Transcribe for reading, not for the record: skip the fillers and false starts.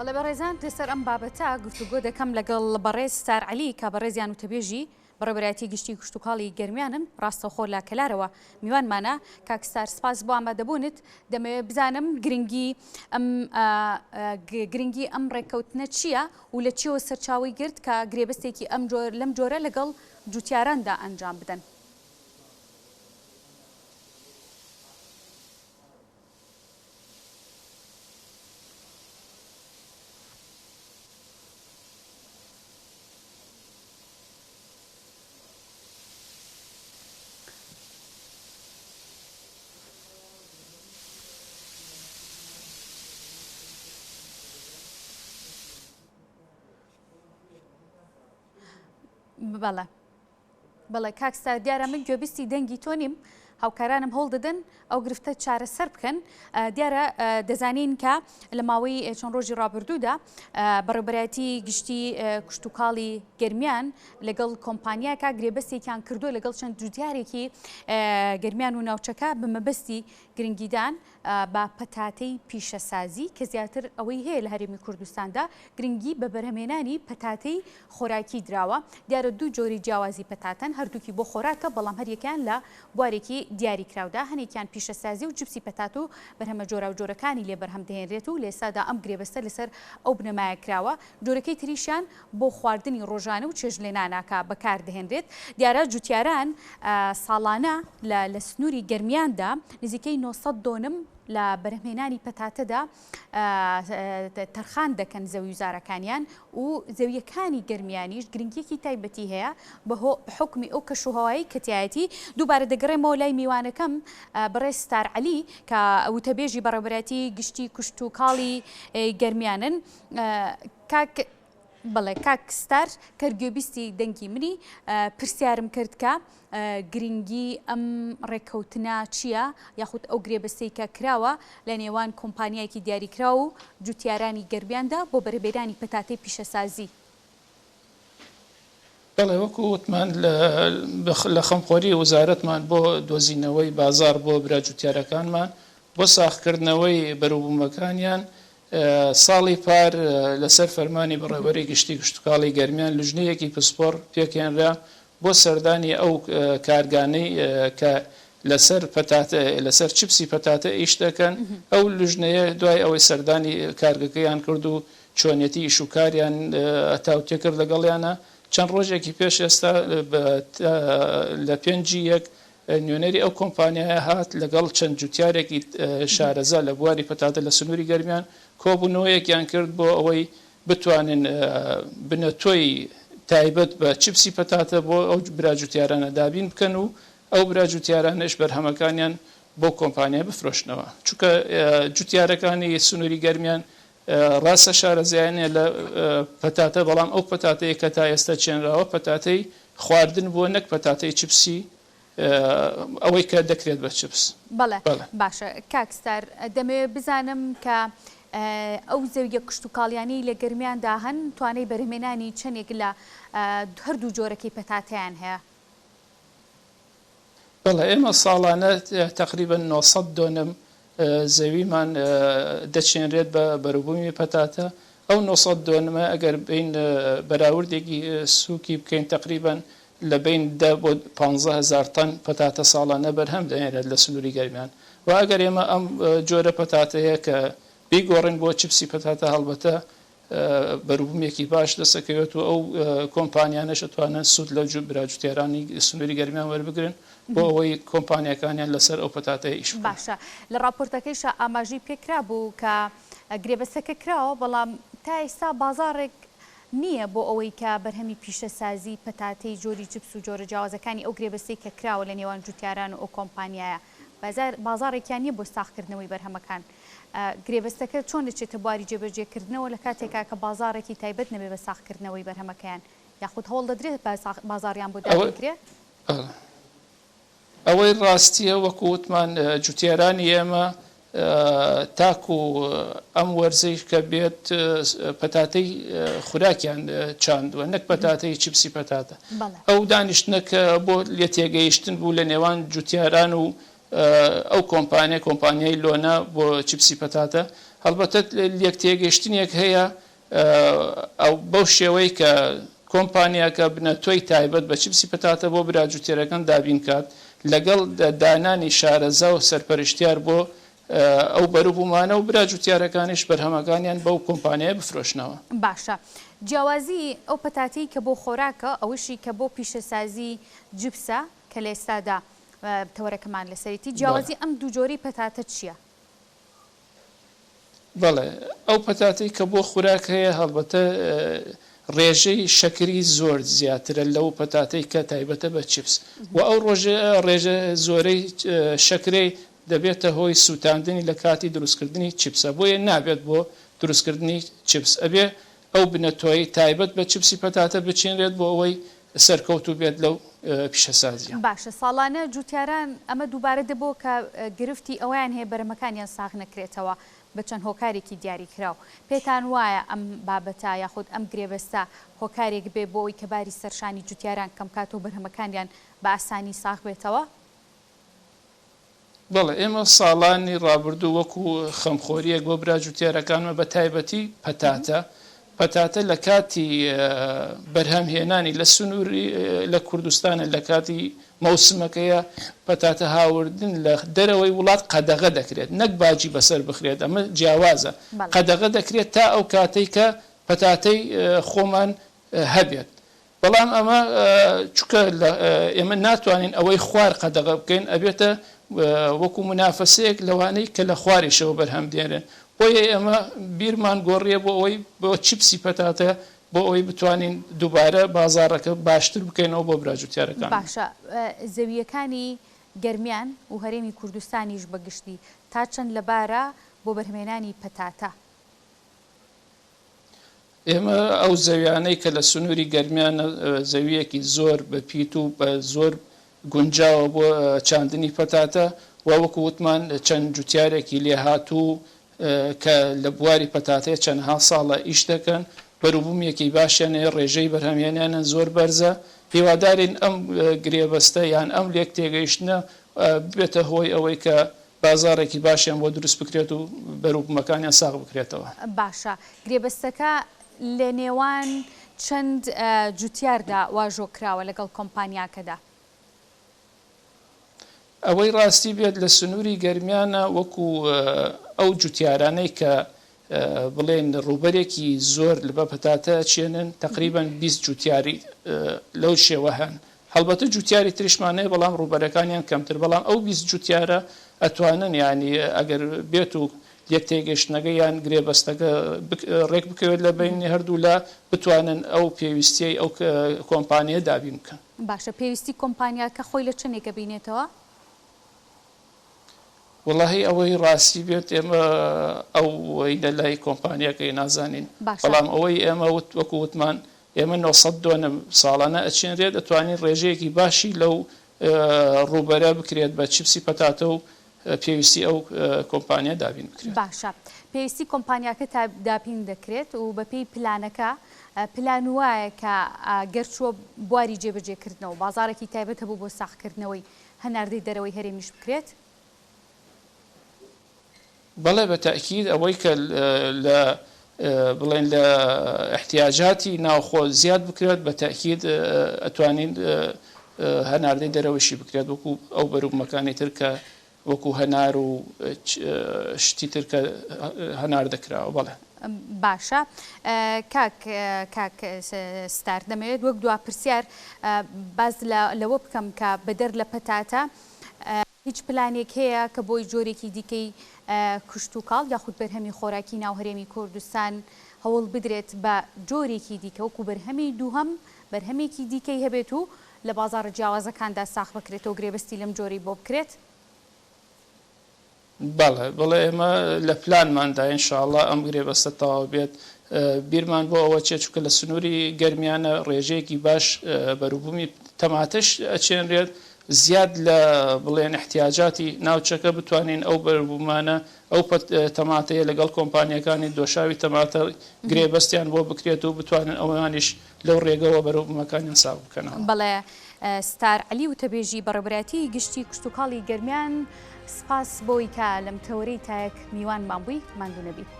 بەڵێ بەڕێزان لەسەر ئەم بابەتە گفتوگۆ دەکەم لەگەڵ بەڕێز سار عەلی کە بەڕێزیان وتەبێژی بەڕێوەبەرایەتی گشتی کشتوکاڵی گەرمیانن ڕاستەوخۆ لە کەلارەوە میوانمانە کاک سار سپاس بۆ ئامادەبوونت دەمەوێت بزانم گرنگی ئەم ڕێککەوتنە چییە و لە چیەوە سەرچاوی گرت کە گرێبەستێکی لەم جۆرە لەگەڵ جوتیاراندا ئەنجام بدەن. بەڵێ کاکستا دیارە من گوێبیستی دەنگی تۆ نیم هاوکارانم هەوڵ دەدەن ئەو گرفتە چارەسەر بکەن دیارە دەزانین کە لە ماوەی چەند ڕۆژی ڕابردوودا بەڕێوەبەرایەتی گشتی کشتوکاڵی گەرمیان لەگەڵ کۆمپانیاکە گرێبەستێکیان کردووە لەگەڵ چەند جوتیارێکی گەرمیان و ناوچەکە بە مەبەستی گرنگیدان بە پەتاتەی پیشەسازی کە زیاتر ئەوەی هەیە لە هەرێمی کوردستاندا گرنگی بە بەرهەمێنانی پەتاتەی خۆراکی دراوە دیارە دوو جۆری جیاوازی پەتاتەن هەردووکی بۆ خۆراکە بەڵام هەریەکیان لە بوارێکی دیاری کراودا هەنێکیان پیشەسازی و جپسی پەتات و بەرهەمە جۆرا و جۆرەکانی لێ بەرهەم دەهێنرێت و لێسادا ئەم گرێبەستە لەسەر ئەو بنەمایە کراوە جۆرەکەی تریشیان بۆ خواردنی ڕۆژانە و چێژلێناناکە بەکاردەهێنرێت دیارە جوتیاران ساڵانە لە سنووری گەرمیاندا نزیکەی 900 دۆنم لە بەرهەمهێنانی پەتاتەدا تەرخان دەکەن زەوی وزارەکانیان و زەویەکانی گەرمیانیش گرنگیەکی تایبەتی هەیە بە حکمی ئەو کەشوهەوایی کەتیایەتی دووبارە دەگەڕێمەوە لای میوانەکەم بەڕێز سار عەلی کە وتەبێژی بەڕێوەبەرایەتی گشتی کشتوکاڵی گەرمیانن بەڵێ کاک ستار کەرگوێبیستی دەنگی منی پرسیارم کرد کە گرنگی ئەم ڕێککەوتنە چییە یاخود ئەو گرێبەستەی کە کراوە لە نێوان کۆمپانیایەکی دیاریکرا و جوتیارانی گەرمیاندا بۆ بەرهەمهێنانی پەتاتەی پیشەسازی. بەڵێ وەکو وتمان لە خەمخۆری وزارەتمان بۆ دۆزینەوەی بازار بۆ برا جوتیارەکانمان بۆ ساختکردنەوەی بەرووبوومەکانیان ساڵی پار لەسەر فەرمانی بەڕێوەبەری گشتی کشتوکاڵی گەرمیان لژنەیەکی پسپۆر پێکێنرا بۆ سەردانی ئەو کارگانەی کە لەسەر چپسی پەتاتە ئیش دەکەن ئەو لژنەیە دوای ئەوەی سەردانی کارگەکەیان کرد و چۆنیەتی ئیش و کاریان ئەتاوتێ کرد لەگەڵیانە چەند ڕۆژێکی پێش ئێستا لە 5 نوێنەری ئەو کۆمپانیایە هات لەگەڵ چەند جوتیارێکی شارەزا لە بواری پەتاتە لە سنووری گەرمیان کۆبوونەوەیەکیان کرد بۆ ئەوەی بتوانن بنەتۆی تایبەت بە چپسی پەتاتە بۆ ئەو براجوتیارانە دابین بکەن و ئەو براجوتیارانش بەرهەمەکانیان بۆ کۆمپانیا بفرۆشنەوە چونکە جوتیارەکانی سنووری گەرمیان ڕاستە شارەزایانە لە پەتاتە بەڵام ئەو پەتاتەیە کە تا ئێستا چێنراوە پەتاتەی خواردن بووە نەک پەتاتەی چپسی ئەوەی کە دەکرێت بە چپس. بەڵێ باشە کاکستار دەمەوێت بزانم کە ئەو زەویە کشتوکاڵیانی لە گەرمیاندا هەن توانای بەرهەمهێنانی چەندێک لە هەردوو جۆرەکەی پەتاتیان هەیە. بەڵێ ئێمە ساڵانە تقریبا 900 دۆنم زەویمان دەچێنرێت بە بەرووبوومی پەتاتە ئەو 900 دۆنمە ئەگەر بین بەراوردێکی سووکی بکەین تقریبا لە بین 10 بۆ 15,000 تەن پەتاتە ساڵانە بەرهەم دەهێنرێت لە سنووری گەرمیان و ئەگەر ئێمە ئەم جۆرە پەتاتەیە کە بیگۆڕین بۆ چپسی پەتاتە هەڵبەتە بەرووبوومێکی باش دەسەکەوێت و ئەو کۆمپانیانەش ئەتوانن سوود لە براجوتیارانی سنووری گەرمیان وەربگرن بۆ ئەوەی کۆمپانیەکانیان لەسەر ئەو پەتاتەیە ئیش باشە لە راپۆرتەکەیشە ئاماژەی پێکرا بوو کە گرێبەستەکە کراوە بەڵام تا ئێستا بازاڕێک نییە بۆ ئەوەی کە بەرهەمی پیشەسازی پەتاتەی جۆری چپس و جۆرە جیاوازەکانی ئەو گرێبەستەی کە کراوە لە نێوان جوتیاران و ئەو کۆمپانیایە بازاڕێکیان نییە بۆ ساختکردنەوەی بەرهەمەکان گرێبەستەکە چۆن دەچێتە بواری جێبەجێکردنەوە لە کاتێکا کە بازاڕێکی تایبەت نەبێ بە ساختکردنەوەی بەرهەمەکەیان یاخود هەوڵ دەدرێت بازاڕیان بۆ دابکرێت ئەوەی ڕاستیە وەکو وتمان جوتیارانی ئێمە تاکو ئەم وەرزەی کە بێت پەتاتەی خوراکیان چاندووە نەک پەتاتەی چپسی پەتاتە ئەو دانیشتنەکە بۆ لێ تێگەیشتن بوو لە نێوان جوتیاران و ئەو کۆمپانیای لۆنا بۆ چپسی پەتاتە هەڵبەتە لێک تێگەشتنێک هەیە ئەو بەو شێوەی کە کۆمپانیاکە بنەتۆی تایبەت بە چیپسی پەتاتە بۆ براجوتێرەکان دابین کات لەگەڵ دانانی شارەزا و سەرپەرشتیار بۆ ئەو بەروبوومانە و براجوتیارەکانیش بەرهەمەکانیان بەو کۆمپانیای بفرۆشنەوە. باشە جیاوازی ئەو پەتاتی کە بۆ خۆراکە ئەوشی کە بۆ پیشەسازی جیپسە کە لە ئێستادا تەوەرەکەمان لەسەریتی جیاوازی ئەم دوو جۆری پەتاتە چییە؟ بەڵێ ئەو پەتاتی کە بۆ خوراک هەیە هەڵبەتە ڕێژەی شەکری زۆر زیاترە لەو پەتاتەی کە تایبەتە بە چیپس و ئەو ڕێژە زۆرەی شەکرەی دەبێتە هۆی سووتاندنی لە کاتی دروستکردنی چیپسە بۆیە نابێت بۆ دروستکردنی چیپس ئەبێ ئەو بنەتۆی تایبەت بە چیپسی پەتاتە بچینرێت بۆ ئەوەی سەرکەوتو بێت لەو پیشەسازیە. باشە ساڵانە جوتیاران ئەمە دووبارە دەبۆ کە گرفتی ئەویان هەیە بەرەمەکانیان ساغ نەکرێتەوە بە چەند هۆکارێکی دیاری کراو پێتان وایە ئەم بابەتە یاخود ئەم گرێبەستە هۆکارێک بێ بۆ ئەوی کە باری سەرشانی جوتیاران کەم کات و بەرهەمەکانیان بە ئاسانی ساغ بێتەوە؟ بەڵێ ئێمە ساڵانی ڕابردوو وەکو خەمخۆریەک بۆ براجوتیارەکانمە بە تایبەتی پەتاتە لە کاتی بەرهەمهێنانی لە سنووری لە کوردستانە لە کاتی مەوسمەکەیە پەتاتە هاوردن لە دەرەوەی وڵات قەدەغە دەکرێت نەک باجی بەسەر بخرێت ئەمە جیاوازە قەدەغە دەکرێت تا ئەو کاتەی کە پەتاتەی خۆمان هەبێت بەڵام ئەمە چونکە ئێمە ناتوانین ئەوەی خوار قەدەغە بکەین ئەبێتە وەکو منافەسەیەک لەوانەی کە لە خواریشەوە بەرهەم دێنن بۆیە ئێمە بیرمان گۆڕیە بۆ ئەوەی بۆ چیپسی پەتاتە بۆ ئەوەی بتوانین دووبارە بازارەکە باشتر بکەینەوە بۆ براجوتیارەکان. باشە زەویەکانی گەرمیان و هەرێمی کوردستانیش بەگشتی تا چەند لەبارە بۆ بەرهەمهێنانی پەتاتە؟ ئێمە ئەو زەویانەی کە لە سنووری گەرمیانە زەویەکی زۆر بەپیت و بە زۆر گونجاوە بۆ چاندنی پەتاتە و وەکو وتمان چەند جوتیارێکی لێ هاتوو کە لە بواری پەتاتەیە چەندها ساڵە ئیش دەکەن بەروبوومیەکی باشیانەیە ڕێژەی بەرهەمهێنانە زۆر بەرزە هیوادارین ئەم گرێبەستە یان ئەم لێک تێگەیشتنە بێتە هۆی ئەوەی کە بازارێکی باشیان بۆ دروست بکرێت و بەروبوومەکانیان ساغ بکرێتەوە. باشە گرێبەستەکە لە نێوان چەند جوتیاردا واژۆ کراوە لەگەڵ کۆمپانیاکەدا؟ ئەوەی ڕاستی بێت لە سنووری گەرمیانە وەکو ئەو جوتیارانەی کە بڵێن ڕووبەرێکی زۆر لە بە پەتاتە چێنن تقریبان 20 جوتیاری لەو شێوە هەن هەڵبەتە جوتیاری تریشمانەیە بەڵام ڕووبەرەکانیان کەمتر بەڵام ئەو 20 جوتیارە ئەتوانن ینی ئەگەر بێت و یەک تێگەشتنەکە یان گرێبەستەکە ڕێک بکەوێت لە بینی هەردوو لە بتوانن ئەو پێویستیەی ئەو کۆمپانیە دابین بکەن. باشە پێویستی کۆمپانیاکە خۆی لە چنێکە بینێتەوە؟ وڵاهی ئەوەی ڕاستی بێت ئێمە ئەوەی لە لای کۆمپانیەکەی نازانین بەڵام ئەوەی ئێمە وەکو وتمان ئێمە 900 ساڵانە ئەچێنرێت دەتوانین ڕێژەیەکی باشی لەو ڕووبەرە بکرێت بە چیپسی پەتاتە و پێویستی ئەو کۆمپانیا دابین بکرێت. باشە پێویستی کۆمپانیاکە دابین دەکرێت و بەپێی پلانەکە پلان وایە کە گەرچووە بواری جێبەجێکردنەوە بازارێکی تایبەت هەبوو بۆ ساختکردنەوەی هەناردەی دەرەوەی هەرێمیش بکرێت؟ بەڵێ بە تاکید ئەوەی کە بڵێن لە احتیاجاتی ناوخۆ زیاد بکرێت بە تاکید ئەتوانین هەناردەی دەرەوەشی بکرێت وەکو ئەو بەروبوومەکانی تر کە وەکو هەنار و شتی تر کە هەنار دەکراوە. بەڵێ باشە کاک ستار دەمەوێت وەک دوا پرسیار باز لەوە بکەم کە بەدەر لە پەتاتە هیچ پلانێک هەیە کە بۆی جۆرێکی دیکەی کشت و کاڵ یاخود بەرهەمی خۆراکی ناوهەرێمی کوردستان هەوڵ بدرێت بە جۆرێکی دیکە وەکو بەرهەمی دووهەم بەرهەمێکی دیکەی هەبێت و لە بازارە جیاوازەکاندا ساخ بکرێتەوە گرێبەستی لەم جۆری بۆ بکرێت؟ بەڵێ ئێمە لە پلانماندا ئینشاءڵڵا ئەم گرێبەستە تەواو بێت بیرمان بۆ ئەوە چێچکە لە سنووری گەرمیانە ڕێژەیەکی باش بەروبوومی تەماتەش ئەچێنرێت زیاد لە بڵێن احتیاجاتی ناوچەکە بتوانین ئەو بەربوومانە ئەو تەماتەیە لەگەڵ کۆمپانیەکانی دۆشاوی تەماتە گرێبەستیان بۆ بکرێت و بتوانن ئەوانیش لەو ڕێگەوە بەرەبوومەکانیان ساو بکەنەوە. بەڵێ ستار عەلی وتەبێژی بەڕێبەتی گشتی کشتتوکاڵی گەرمیان سپاس بۆی کە لەم تەوەرەی تایەک میوان مابووی ماندوو نەبی.